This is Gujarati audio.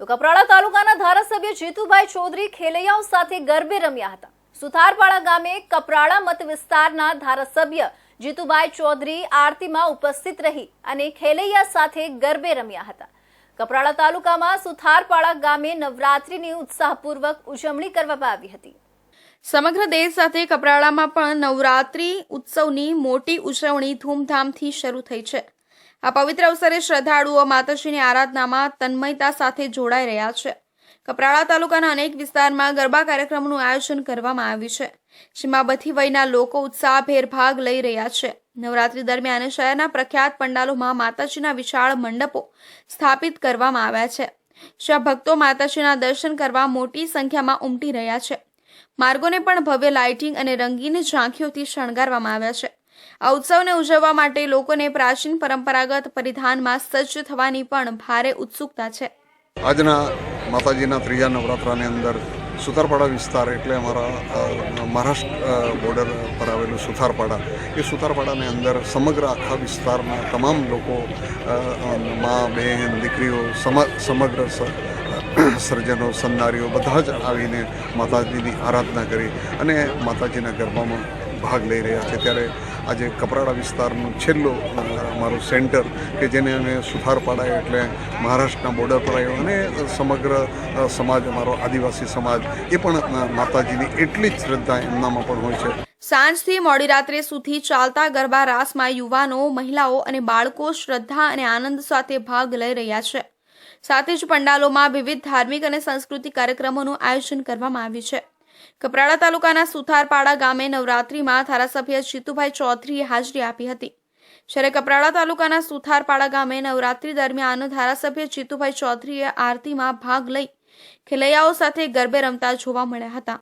તો કપરાડા તાલુકાના ધારાસભ્ય જીતુભાઈ ચૌધરી ખેલૈયાઓ સાથે ગરબે રમ્યા હતા। સુથારપાડા ગામે કપરાડા મત વિસ્તારના ધારાસભ્ય જીતુભાઈ ચૌધરી આરતીમાં ઉપસ્થિત રહી અને ખેલૈયા સાથે ગરબે રમ્યા હતા। કપરાડા તાલુકામાં સુથારપાડા ગામે નવરાત્રીની ઉત્સાહપૂર્વક ઉજવણી કરવામાં આવી હતી। સમગ્ર દેશ સાથે કપરાડામાં પણ નવરાત્રી ઉત્સવની મોટી ઉજવણી ધૂમધામથી શરૂ થઈ છે। આ પવિત્ર અવસરે શ્રદ્ધાળુઓ માતાજીની આરાધનામાં તન્મયતા સાથે જોડાઈ રહ્યા છે। કપરાડા તાલુકાના અનેક વિસ્તારમાં ગરબા કાર્યક્રમનું આયોજન કરવામાં આવ્યું છે, જેમાં બધી વયના લોકો ઉત્સાહભેર ભાગ લઈ રહ્યા છે। નવરાત્રી દરમિયાન શહેરના પ્રખ્યાત પંડાલોમાં માતાજીના વિશાળ મંડપો સ્થાપિત કરવામાં આવ્યા છે, જ્યાં ભક્તો માતાજીના દર્શન કરવા મોટી સંખ્યામાં ઉમટી રહ્યા છે। માર્ગોને પણ ભવ્ય લાઇટિંગ અને રંગીન ઝાંખીઓથી શણગારવામાં આવ્યા છે। આ ઉત્સવને ઉજવવા માટે લોકોને પ્રાચીન પરંપરાગત પરિધાનમાં સજ્જ થવાની પણ ભારે ઉત્સુકતા છે। આજના માતાજીના ત્રીજા નવરાત્રાની અંદર સુથારપાડા વિસ્તાર એટલે અમારા મહારાષ્ટ્ર બોર્ડર પર આવેલું સુથારપાડા, એ સુથારપાડાની અંદર સમગ્ર આખા વિસ્તારના તમામ લોકો, મા બહેન દીકરીઓ, સમગ્ર સર્જનો સન્નારીઓ બધા જ આવીને માતાજીની આરાધના કરી અને માતાજીના ગરબામાં ભાગ લઈ રહ્યા છે। ત્યારે આજે કપરાડા વિસ્તારનું છેલ્લું અમારું સેન્ટર કે જેને અમે સુથારપાડા એટલે મહારાષ્ટ્રના બોર્ડર પર આવ્યો અને સમગ્ર સમાજ, અમારો આદિવાસી સમાજ, એ પણ માતાજીની એટલી જ શ્રદ્ધા એમનામાં પણ હોય છે। સાંજથી મોડી રાત્રે સુધી ચાલતા ગરબા રાસમાં યુવાનો, મહિલાઓ અને બાળકો શ્રદ્ધા અને આનંદ સાથે ભાગ લઈ રહ્યા છે। સાથે જ પંડાલોમાં વિવિધ ધાર્મિક અને સાંસ્કૃતિક કાર્યક્રમોનું આયોજન કરવામાં આવ્યું છે। કપરાડા તાલુકાના સુથારપાડા ગામે નવરાત્રીમાં ધારાસભ્ય જીતુભાઈ ચૌધરીએ હાજરી આપી હતી, જ્યારે કપરાડા તાલુકાના સુથારપાડા ગામે નવરાત્રી દરમિયાન ધારાસભ્ય જીતુભાઈ ચૌધરીએ આરતીમાં ભાગ લઈ ખેલૈયાઓ સાથે ગરબે રમતા જોવા મળ્યા હતા।